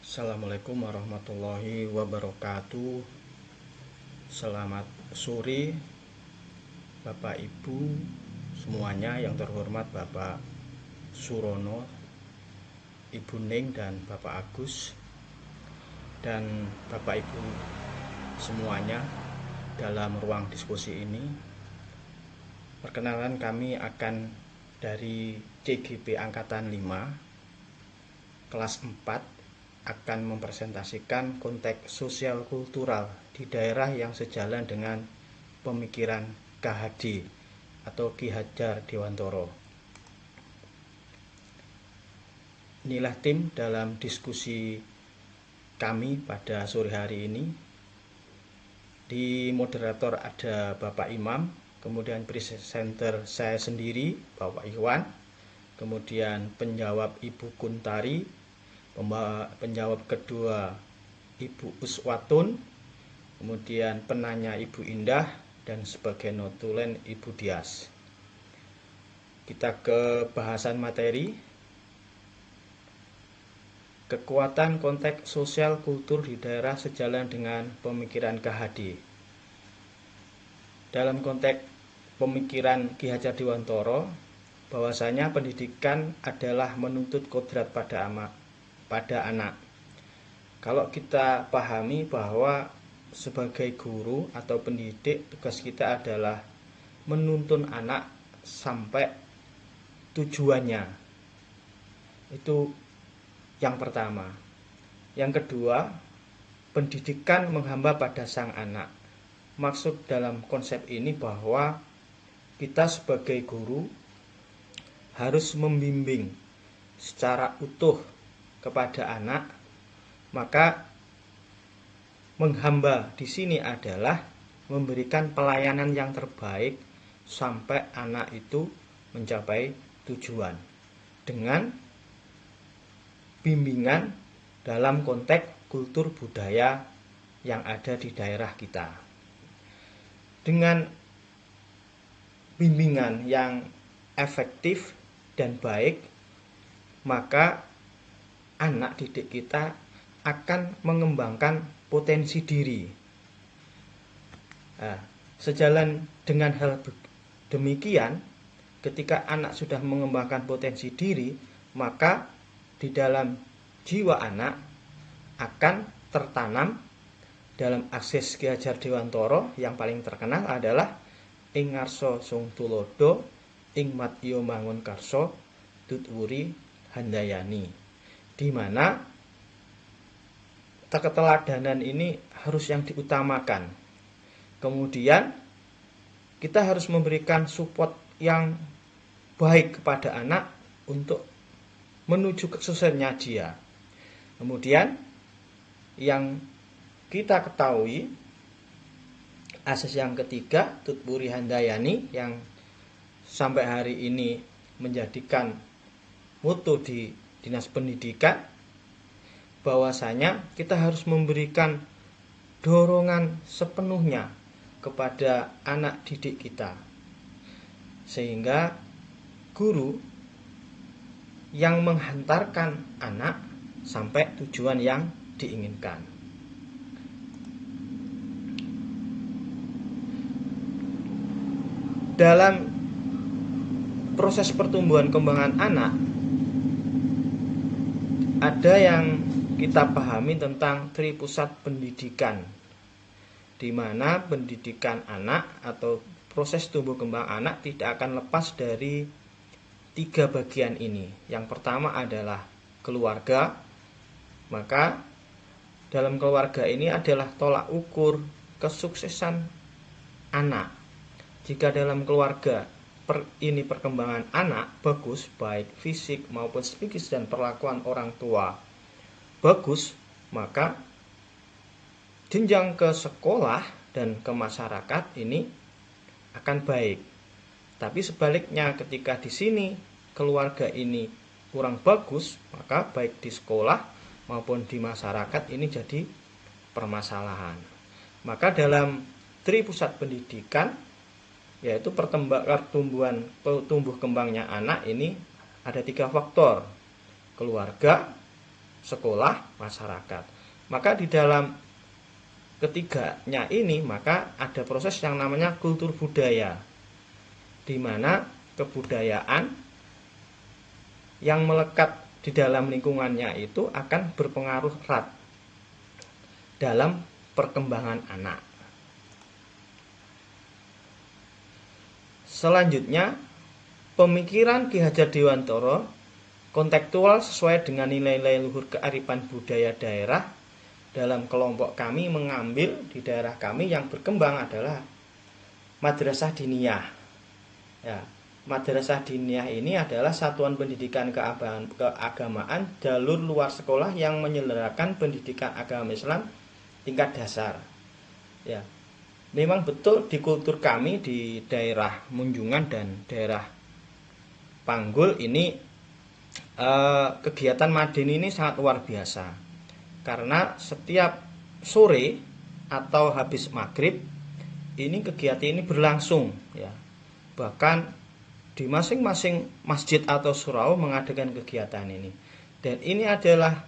Assalamualaikum warahmatullahi wabarakatuh. Selamat sore Bapak Ibu semuanya, yang terhormat Bapak Surono, Ibu Ning, dan Bapak Agus, dan Bapak Ibu semuanya dalam ruang diskusi ini. Perkenalan, kami akan dari CGP Angkatan 5 kelas 4 akan mempresentasikan konteks sosial kultural di daerah yang sejalan dengan pemikiran KHD atau Ki Hajar Dewantara. Inilah tim dalam diskusi kami pada sore hari ini. Di moderator ada Bapak Imam, kemudian presenter saya sendiri, Bapak Iwan, kemudian penjawab Ibu Kuntari, penjawab kedua Ibu Uswatun, kemudian penanya Ibu Indah, dan sebagai notulen Ibu Dias. Kita ke bahasan materi. Kekuatan konteks sosial kultur di daerah sejalan dengan pemikiran KHD. Dalam konteks pemikiran Ki Hajar Dewantara, bahwasanya pendidikan adalah menuntut kodrat pada anak. Kalau kita pahami bahwa sebagai guru atau pendidik, tugas kita adalah menuntun anak sampai tujuannya. Itu yang pertama. Yang kedua, pendidikan menghamba pada sang anak. Maksud dalam konsep ini bahwa kita sebagai guru harus membimbing secara utuh kepada anak. Maka menghamba di sini adalah memberikan pelayanan yang terbaik sampai anak itu mencapai tujuan dengan bimbingan dalam konteks kultur budaya yang ada di daerah kita. Dengan bimbingan yang efektif dan baik, maka anak didik kita akan mengembangkan potensi diri. Sejalan dengan hal demikian, ketika anak sudah mengembangkan potensi diri, maka di dalam jiwa anak akan tertanam dalam akses Ki Hajar Dewantara. Yang paling terkenal adalah ing ngarsa sung tulodo, ing matya mangun karsa, tutwuri handayani, di mana keteladanan ini harus yang diutamakan. Kemudian kita harus memberikan support yang baik kepada anak untuk menuju kesuksesnya dia. Kemudian yang kita ketahui, asas yang ketiga, tutwuri handayani, yang sampai hari ini menjadikan mutu di Dinas Pendidikan, bahwasanya kita harus memberikan dorongan sepenuhnya kepada anak didik kita, sehingga guru yang menghantarkan anak sampai tujuan yang diinginkan. Dalam proses pertumbuhan kembangan anak, ada yang kita pahami tentang tripusat pendidikan, di mana pendidikan anak atau proses tumbuh kembang anak tidak akan lepas dari 3 bagian ini. Yang pertama adalah keluarga. Maka dalam keluarga ini adalah tolak ukur kesuksesan anak. Jika dalam keluarga ini perkembangan anak bagus, baik fisik maupun psikis dan perlakuan orang tua bagus, maka jenjang ke sekolah dan ke masyarakat ini akan baik. Tapi sebaliknya, ketika di sini keluarga ini kurang bagus, maka baik di sekolah maupun di masyarakat ini jadi permasalahan. Maka dalam tripusat pendidikan, yaitu pertumbuhan tumbuh kembangnya anak ini ada 3 faktor: keluarga, sekolah, masyarakat. Maka di dalam ketiganya ini maka ada proses yang namanya kultur budaya, di mana kebudayaan yang melekat di dalam lingkungannya itu akan berpengaruh erat dalam perkembangan anak. Selanjutnya, pemikiran Ki Hajar Dewantara kontekstual sesuai dengan nilai-nilai luhur kearifan budaya daerah. Dalam kelompok kami mengambil di daerah kami yang berkembang adalah madrasah diniyah. Ya, madrasah diniyah ini adalah satuan pendidikan keagamaan jalur luar sekolah yang menyelenggarakan pendidikan agama Islam tingkat dasar. Ya, memang betul di kultur kami di daerah Munjungan dan daerah Panggul ini kegiatan Madin ini sangat luar biasa, karena setiap sore atau habis maghrib ini kegiatan ini berlangsung ya. Bahkan di masing-masing masjid atau surau mengadakan kegiatan ini, dan ini adalah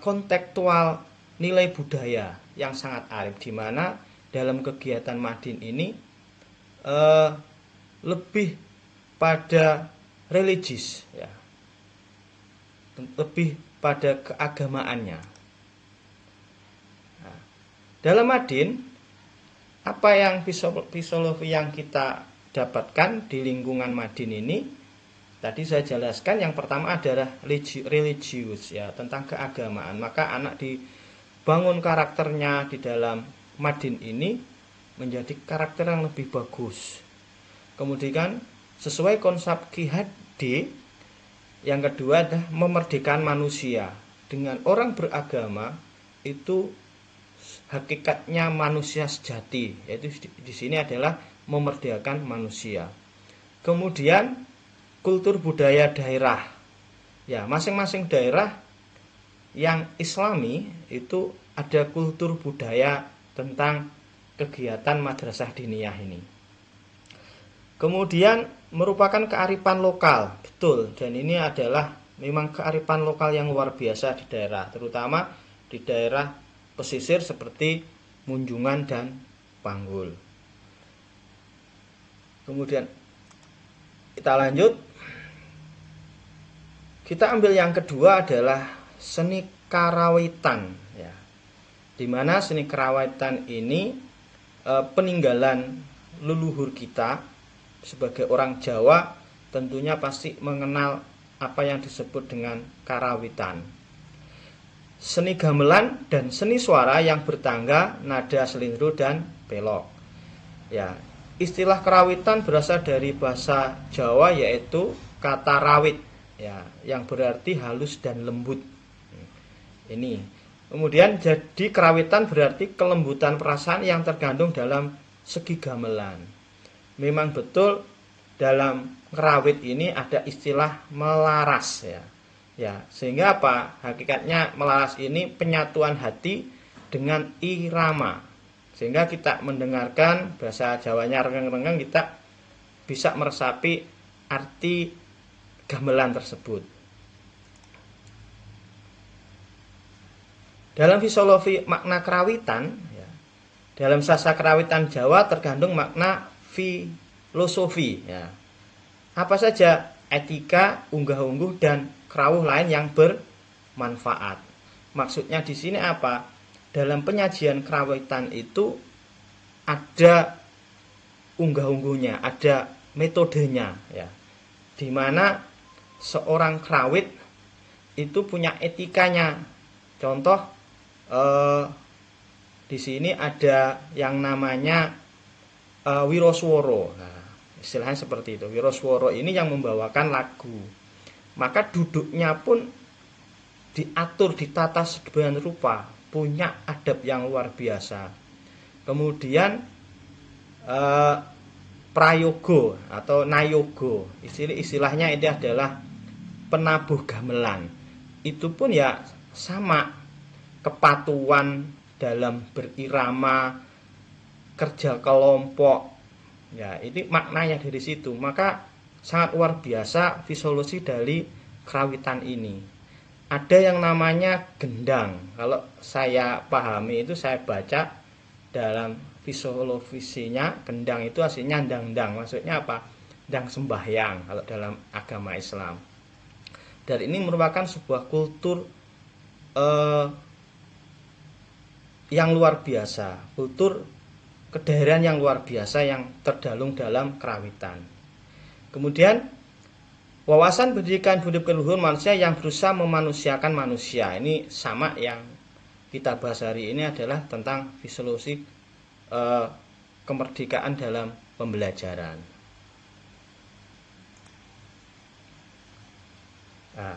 kontekstual nilai budaya yang sangat arif, di mana dalam kegiatan Madin ini lebih pada religius ya, lebih pada keagamaannya. Nah, dalam Madin apa yang filosofi yang kita dapatkan di lingkungan Madin ini tadi saya jelaskan, yang pertama adalah religius ya, tentang keagamaan. Maka anak dibangun karakternya di dalam Madin ini menjadi karakter yang lebih bagus. Kemudian sesuai konsep Ki Hadi, yang kedua adalah memerdekakan manusia. Dengan orang beragama itu hakikatnya manusia sejati, yaitu di sini adalah memerdekakan manusia. Kemudian kultur budaya daerah. Ya, masing-masing daerah yang Islami itu ada kultur budaya tentang kegiatan madrasah diniyah ini. Kemudian merupakan kearifan lokal, betul, dan ini adalah memang kearifan lokal yang luar biasa di daerah, terutama di daerah pesisir seperti Munjungan dan Panggul. Kemudian kita lanjut, kita ambil yang kedua adalah seni karawitan ya, dimana seni karawitan ini peninggalan leluhur kita. Sebagai orang Jawa tentunya pasti mengenal apa yang disebut dengan karawitan, seni gamelan dan seni suara yang bertangga, nada, selindro, dan pelok ya. Istilah karawitan berasal dari bahasa Jawa, yaitu kata rawit ya, yang berarti halus dan lembut. Ini kemudian jadi karawitan berarti kelembutan perasaan yang terkandung dalam segi gamelan. Memang betul dalam kerawit ini ada istilah melaras ya. Ya, sehingga apa? Hakikatnya melaras ini penyatuan hati dengan irama. Sehingga kita mendengarkan bahasa Jawanya rengeng-rengeng, kita bisa meresapi arti gamelan tersebut. Dalam filosofi makna kerawitan ya, dalam sastra kerawitan Jawa terkandung makna filosofi ya. Apa saja? Etika, unggah-ungguh, dan kerawuh lain yang bermanfaat. Maksudnya di sini apa? Dalam penyajian kerawitan itu ada unggah-ungguhnya, ada metodenya ya. Di mana seorang kerawit itu punya etikanya. Contoh di sini ada yang namanya wirosworo. Nah, istilahnya seperti itu. Wirosworo ini yang membawakan lagu. Maka duduknya pun diatur, ditata sedemikian rupa, punya adab yang luar biasa. Kemudian prayogo atau nayogo, istilahnya ini adalah penabuh gamelan. Itu pun ya sama, kepatuhan dalam berirama, kerja kelompok ya, ini maknanya dari situ. Maka sangat luar biasa filosofi dari kerawitan ini. ada yang namanya gendang. Kalau saya pahami itu, saya baca dalam fisiologinya, gendang itu aslinya dangdang. Maksudnya apa? Dang sembahyang kalau dalam agama Islam. Dan ini merupakan sebuah kultur yang luar biasa, kultur kedaerahan yang luar biasa yang tergalung dalam kerawitan. Kemudian wawasan pendidikan hidup keluhur manusia yang berusaha memanusiakan manusia. Ini sama yang kita bahas hari ini adalah tentang fisiologi kemerdekaan dalam pembelajaran. Nah,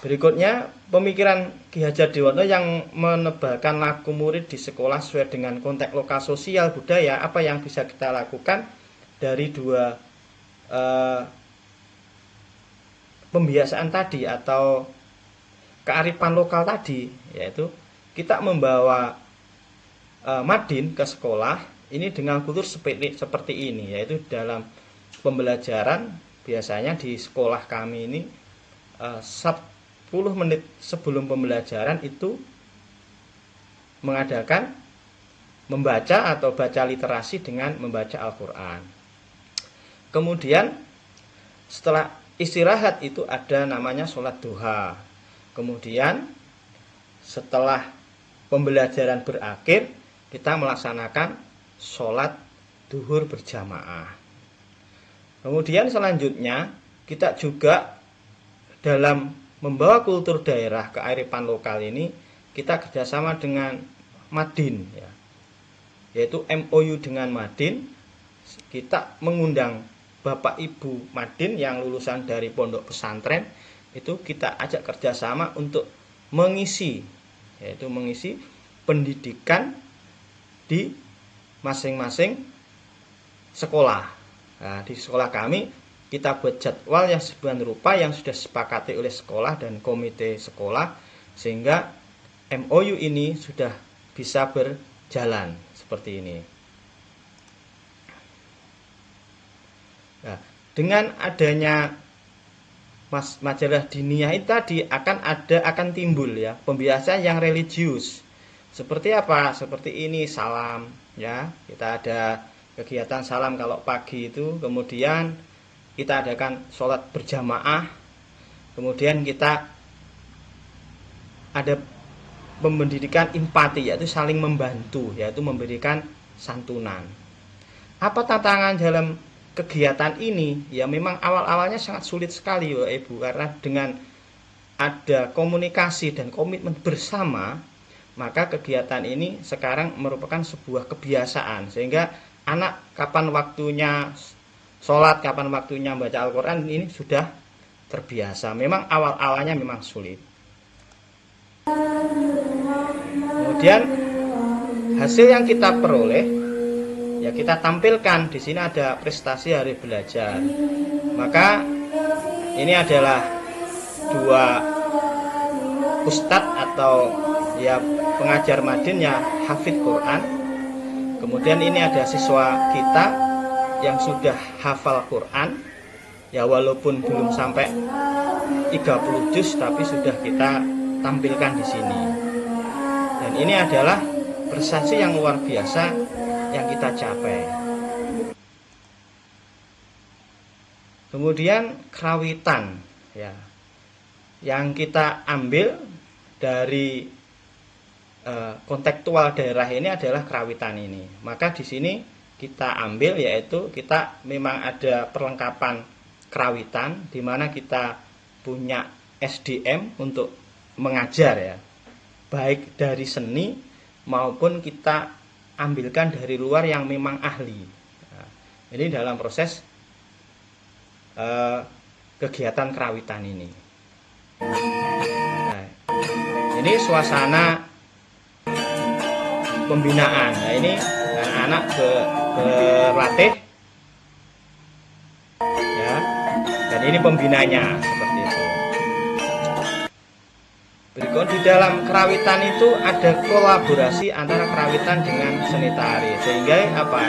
berikutnya pemikiran Ki Hajar Dewono yang menebalkan laku murid di sekolah sesuai dengan konteks lokal sosial budaya. Apa yang bisa kita lakukan dari dua pembiasaan tadi atau kearifan lokal tadi, yaitu kita membawa madin ke sekolah ini dengan kultur seperti ini, yaitu dalam pembelajaran biasanya di sekolah kami ini 10 menit sebelum pembelajaran itu mengadakan membaca atau baca literasi dengan membaca Al-Quran. Kemudian setelah istirahat itu ada namanya sholat duha. Kemudian setelah pembelajaran berakhir kita melaksanakan sholat duhur berjamaah. Kemudian selanjutnya kita juga dalam membawa kultur daerah kearifan lokal ini kita kerjasama dengan Madin, ya, yaitu MOU dengan Madin. Kita mengundang Bapak Ibu Madin yang lulusan dari pondok pesantren, itu kita ajak kerjasama untuk mengisi, yaitu mengisi pendidikan di masing-masing sekolah. Nah, di sekolah kami kita buat jadwal yang sedemikian rupa yang sudah disepakati oleh sekolah dan komite sekolah, sehingga MOU ini sudah bisa berjalan seperti ini. Nah, dengan adanya majalah diniyah itu tadi akan timbul ya pembiasaan yang religius. Seperti apa? Seperti ini salam, ya. Kita ada kegiatan salam kalau pagi itu, kemudian kita adakan sholat berjamaah, kemudian kita ada pendidikan empati, yaitu saling membantu, yaitu memberikan santunan. Apa tantangan dalam kegiatan ini? Ya memang awal-awalnya sangat sulit sekali Bapak Ibu, karena dengan ada komunikasi dan komitmen bersama, maka kegiatan ini sekarang merupakan sebuah kebiasaan, sehingga anak kapan waktunya sholat, kapan waktunya baca Al-Quran ini sudah terbiasa. Memang awal-awalnya memang sulit. Kemudian hasil yang kita peroleh, ya kita tampilkan. Di sini ada prestasi hari belajar. Maka ini adalah dua ustadz atau ya pengajar madin ya hafidz Quran. Kemudian ini ada siswa kita yang sudah hafal Quran, ya walaupun belum sampai 30 juz tapi sudah kita tampilkan di sini. Dan ini adalah prestasi yang luar biasa yang kita capai. Kemudian kerawitan, ya, yang kita ambil dari kontekstual daerah ini adalah kerawitan ini. Maka di sini kita ambil, yaitu kita memang ada perlengkapan kerawitan di mana kita punya SDM untuk mengajar ya, baik dari seni maupun kita ambilkan dari luar yang memang ahli. Nah, ini dalam proses kegiatan kerawitan ini. Nah, ini suasana pembinaan. Nah, ini anak-anak berlatih ya, dan ini pembinanya seperti itu. Berikut di dalam kerawitan itu ada kolaborasi antara kerawitan dengan seni tari, sehingga apa?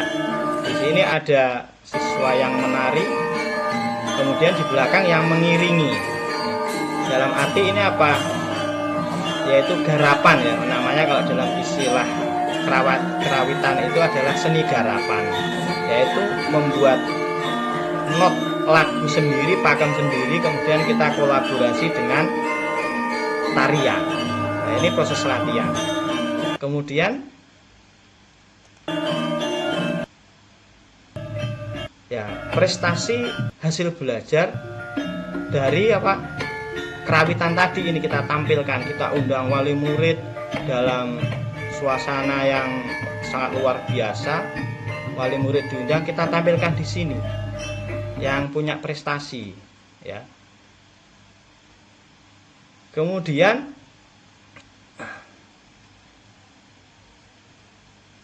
Di sini ada siswa yang menari, kemudian di belakang yang mengiringi. Dalam arti ini apa? yaitu garapan ya namanya, kalau dalam istilah kerawitan itu adalah seni garapan, yaitu membuat not lagu sendiri, pakem sendiri, kemudian kita kolaborasi dengan tarian. Nah, ini proses latihan. Kemudian ya, prestasi hasil belajar dari kerawitan tadi ini kita tampilkan, kita undang wali murid dalam suasana yang sangat luar biasa. Wali murid diundang, kita tampilkan di sini yang punya prestasi ya. Kemudian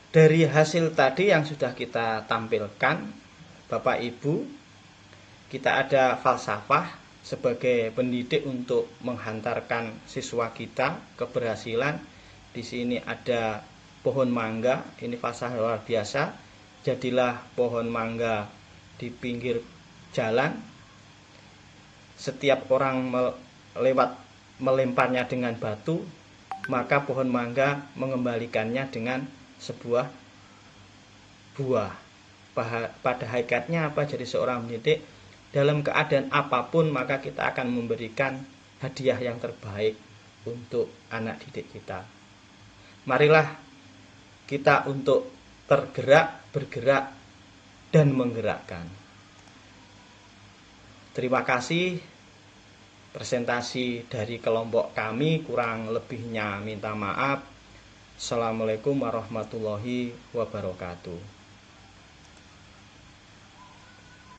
dari hasil tadi yang sudah kita tampilkan, Bapak Ibu, kita ada falsafah sebagai pendidik untuk menghantarkan siswa kita keberhasilan. Di sini ada pohon mangga, ini falsafah luar biasa. Jadilah pohon mangga di pinggir jalan. Setiap orang lewat melemparnya dengan batu, maka pohon mangga mengembalikannya dengan sebuah buah. Pada hakikatnya apa? Jadi seorang pendidik dalam keadaan apapun maka kita akan memberikan hadiah yang terbaik untuk anak didik kita. Marilah kita untuk tergerak, bergerak, dan menggerakkan. Terima kasih. Presentasi dari kelompok kami, kurang lebihnya minta maaf. Assalamualaikum warahmatullahi wabarakatuh.